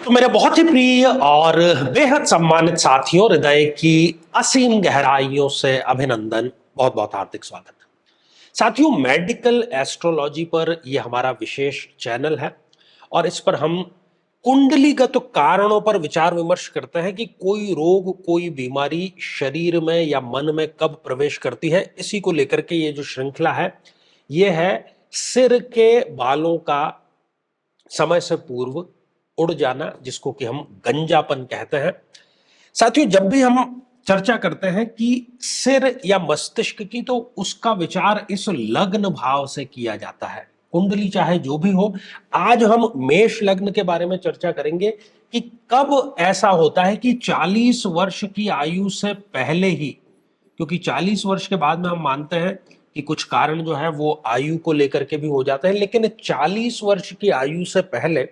तो मेरे बहुत ही प्रिय और बेहद सम्मानित साथियों, हृदय की असीम गहराइयों से अभिनंदन, बहुत बहुत हार्दिक स्वागत। साथियों, मेडिकल एस्ट्रोलॉजी पर यह हमारा विशेष चैनल है और इस पर हम कुंडलीगत कारणों पर विचार विमर्श करते हैं कि कोई रोग, कोई बीमारी शरीर में या मन में कब प्रवेश करती है। इसी को लेकर के ये जो श्रृंखला है, ये है सिर के बालों का समय से पूर्व उड़ जाना, जिसको कि हम गंजापन कहते हैं। साथियों, जब भी हम चर्चा करते हैं कि सिर या मस्तिष्क की, तो उसका विचार इस लग्न भाव से किया जाता है, कुंडली चाहे जो भी हो। आज हम मेष लग्न के बारे में चर्चा करेंगे कि कब ऐसा होता है कि 40 वर्ष की आयु से पहले ही, क्योंकि 40 वर्ष के बाद में हम मानते हैं कि कुछ कारण जो है वो आयु को लेकर के भी हो जाते हैं, लेकिन 40 वर्ष की आयु से पहले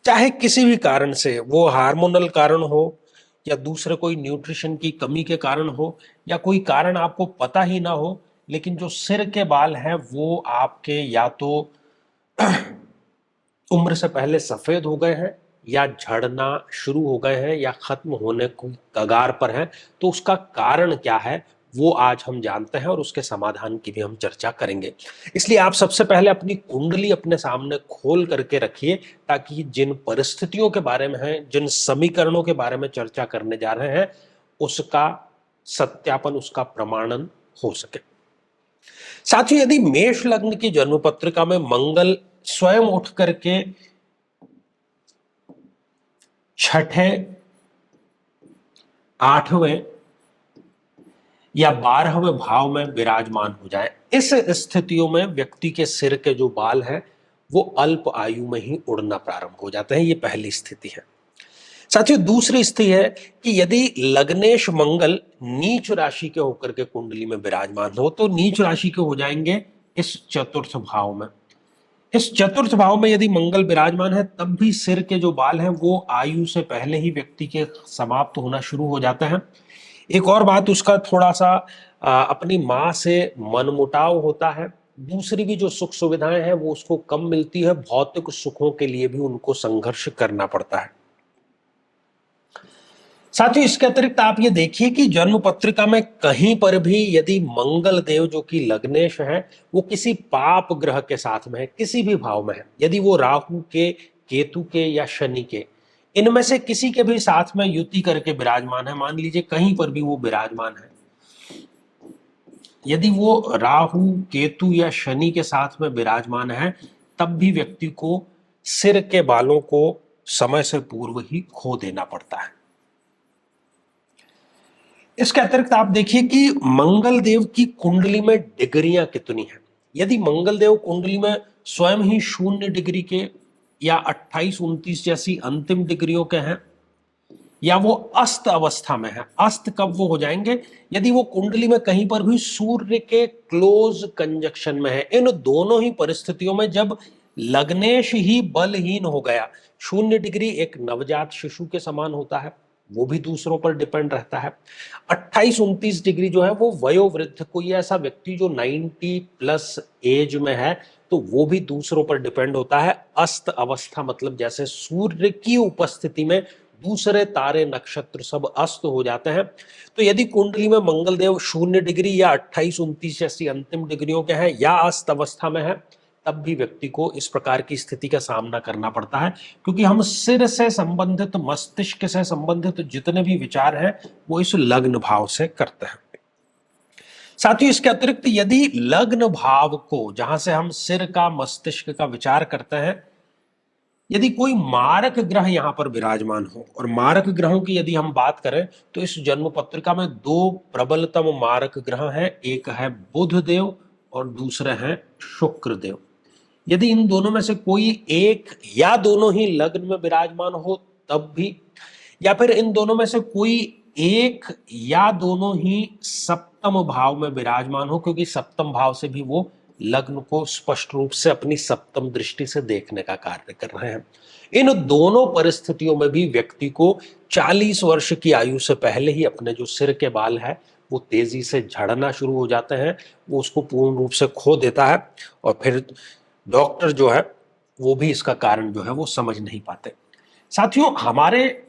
चाहे किसी भी कारण से, वो हार्मोनल कारण हो या दूसरे कोई न्यूट्रिशन की कमी के कारण हो या कोई कारण आपको पता ही ना हो, लेकिन जो सिर के बाल हैं वो आपके या तो उम्र से पहले सफेद हो गए हैं या झड़ना शुरू हो गए हैं या खत्म होने को कगार पर हैं, तो उसका कारण क्या है वो आज हम जानते हैं और उसके समाधान की भी हम चर्चा करेंगे। इसलिए आप सबसे पहले अपनी कुंडली अपने सामने खोल करके रखिए, ताकि जिन परिस्थितियों के बारे में है, जिन समीकरणों के बारे में चर्चा करने जा रहे हैं, उसका सत्यापन, उसका प्रमाणन हो सके। साथियों, यदि मेष लग्न की जन्म पत्रिका में मंगल स्वयं उठ करके छठे, 8वें या 12वें भाव में विराजमान हो जाए, इस स्थितियों में व्यक्ति के सिर के जो बाल हैं वो अल्प आयु में ही उड़ना प्रारंभ हो जाते हैं। ये पहली स्थिति है। साथियों, दूसरी स्थिति है कि यदि लग्नेश मंगल नीच राशि के होकर के कुंडली में विराजमान हो, तो नीच राशि के हो जाएंगे इस चतुर्थ भाव में। इस चतुर्थ भाव में यदि मंगल विराजमान है, तब भी सिर के जो बाल हैं वो आयु से पहले ही व्यक्ति के समाप्त होना शुरू हो जाते हैं। एक और बात, उसका थोड़ा सा अपनी माँ से मनमुटाव होता है। दूसरी भी जो सुख सुविधाएं हैं वो उसको कम मिलती है, भौतिक सुखों के लिए भी उनको संघर्ष करना पड़ता है। साथियों, इसके अतिरिक्त आप ये देखिए कि जन्म पत्रिका में कहीं पर भी यदि मंगल देव जो कि लग्नेश है, वो किसी पाप ग्रह के साथ में है, किसी भी भाव में है, यदि वो राहु के, केतु के या शनि के, इनमें से किसी के भी साथ में युति करके विराजमान है, मान लीजिए कहीं पर भी वो विराजमान है, यदि वो राहु, केतु या शनि के साथ में विराजमान है, तब भी व्यक्ति को सिर के बालों को समय से पूर्व ही खो देना पड़ता है। इसके अतिरिक्त आप देखिए कि मंगल देव की कुंडली में डिग्रियां कितनी हैं। यदि मंगल देव कुंडली में स्वयं ही 0 डिग्री के या 28, 29 जैसी अंतिम डिग्रियों के हैं, या वो अस्त अवस्था में है, अस्त कब वो हो जाएंगे, यदि वो कुंडली में कहीं पर भी सूर्य के क्लोज कंजक्शन में है। इन दोनों ही परिस्थितियों में जब लग्नेश ही बलहीन हो गया, 0 डिग्री एक नवजात शिशु के समान होता है, वो भी दूसरों पर डिपेंड रहता है। 28-29 डिग्री जो है वो वयोवृद्ध, कोई ऐसा व्यक्ति जो 90 प्लस एज में है, तो वो भी दूसरों पर डिपेंड होता है। अस्त अवस्था मतलब जैसे सूर्य की उपस्थिति में दूसरे तारे, नक्षत्र सब अस्त हो जाते हैं। तो यदि कुंडली में मंगल देव 0 डिग्री या 28-29 जैसी अंतिम डिग्रियों के हैं या अस्त अवस्था में है, तब भी व्यक्ति को इस प्रकार की स्थिति का सामना करना पड़ता है, क्योंकि हम सिर से संबंधित, मस्तिष्क से संबंधित जितने भी विचार हैं वो इस लग्न भाव से करते हैं। साथियों, इसके अतिरिक्त यदि लग्न भाव को, जहां से हम सिर का, मस्तिष्क का विचार करते हैं, यदि कोई मारक ग्रह यहां पर विराजमान हो, और मारक ग्रहों की यदि हम बात करें तो इस जन्म पत्रिका में 2 प्रबलतम मारक ग्रह हैं, एक है बुध देव और दूसरे हैं शुक्र देव। यदि इन दोनों में से कोई एक या दोनों ही लग्न में विराजमान हो तब भी, या फिर इन दोनों में से कोई एक या दोनों ही सप्तम भाव में विराजमान हो, क्योंकि सप्तम भाव से भी वो लग्न को स्पष्ट रूप से अपनी सप्तम दृष्टि से देखने का कार्य कर रहे हैं। इन दोनों परिस्थितियों में भी व्यक्ति को 40 वर्ष की आयु से पहले ही अपने जो सिर के बाल है वो तेजी से झड़ना शुरू हो जाते हैं, वो उसको पूर्ण रूप से खो देता है, और फिर डॉक्टर जो है वो भी इसका कारण जो है वो समझ नहीं पाते। साथियों, हमारे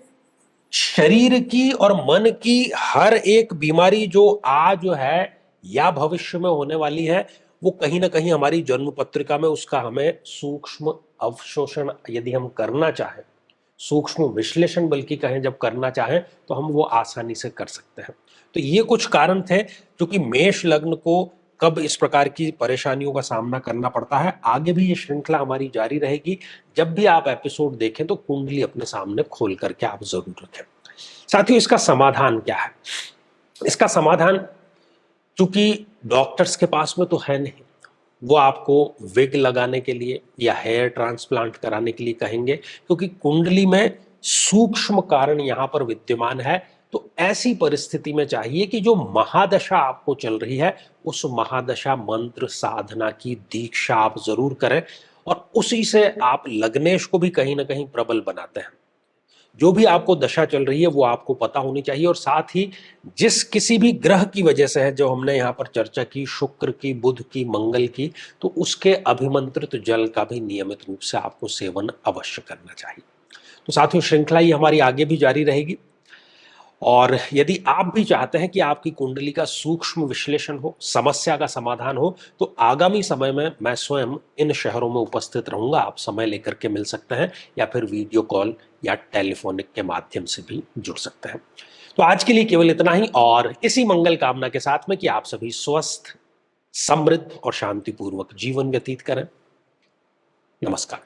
शरीर की और मन की हर एक बीमारी जो आज है या भविष्य में होने वाली है, वो कहीं ना कहीं हमारी जन्म पत्रिका में उसका हमें सूक्ष्म अवशोषण यदि हम करना चाहें, सूक्ष्म विश्लेषण बल्कि कहें जब करना चाहें, तो हम वो आसानी से कर सकते हैं। तो ये कुछ कारण थे जो कि मेष लग्न को कब इस प्रकार की परेशानियों का सामना करना पड़ता है। आगे भी ये श्रृंखला हमारी जारी रहेगी। जब भी आप एपिसोड देखें तो कुंडली अपने सामने खोल करके आप जरूर रखें। साथियों, इसका समाधान क्या है? इसका समाधान चूंकि डॉक्टर्स के पास में तो है नहीं, वो आपको विग लगाने के लिए या हेयर ट्रांसप्लांट कराने के लिए कहेंगे, क्योंकि कुंडली में सूक्ष्म कारण यहां पर विद्यमान है। तो ऐसी परिस्थिति में चाहिए कि जो महादशा आपको चल रही है, उस महादशा मंत्र साधना की दीक्षा आप जरूर करें, और उसी से आप लग्नेश को भी कहीं ना कहीं प्रबल बनाते हैं। जो भी आपको दशा चल रही है वो आपको पता होनी चाहिए, और साथ ही जिस किसी भी ग्रह की वजह से है, जो हमने यहाँ पर चर्चा की, शुक्र की, बुध की, मंगल की, तो उसके अभिमंत्रित जल का भी नियमित रूप से आपको सेवन अवश्य करना चाहिए। तो साथियों, श्रृंखला ही हमारी आगे भी जारी रहेगी, और यदि आप भी चाहते हैं कि आपकी कुंडली का सूक्ष्म विश्लेषण हो, समस्या का समाधान हो, तो आगामी समय में मैं स्वयं इन शहरों में उपस्थित रहूंगा। आप समय लेकर के मिल सकते हैं, या फिर वीडियो कॉल या टेलीफोनिक के माध्यम से भी जुड़ सकते हैं। तो आज के लिए केवल इतना ही, और इसी मंगल कामना के साथ में कि आप सभी स्वस्थ, समृद्ध और शांतिपूर्वक जीवन व्यतीत करें। नमस्कार।